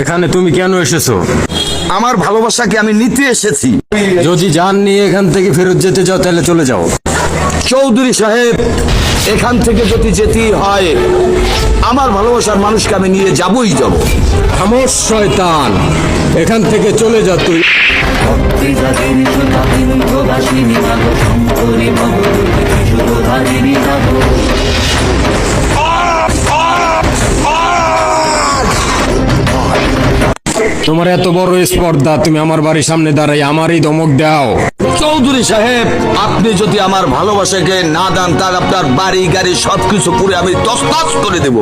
এখানে তুমি কেন এসেছো? আমার ভালোবাসাকে আমি নিতে এসেছি। যদি জান নিয়ে এখান থেকে ফেরত যেতে চাও তাহলে চলে যাও। চৌধুরী সাহেব, এখান থেকে যদি যেতেই হয় আমার ভালোবাসার মানুষকে আমি নিয়ে যাবই যাব। খামোশ শয়তান, এখান থেকে চলে যা তুই। তোমার এত বড় স্পর্ধা, তুমি আমার বাড়ির সামনে দাঁড়াই আমারই ধমক দাও? চৌধুরী সাহেব, আপনি যদি আমার ভালোবাসাকে না দেন তাহলে আপনার বাড়ি গাড়ি সবকিছু পুরে আমি তছনছ করে দেব।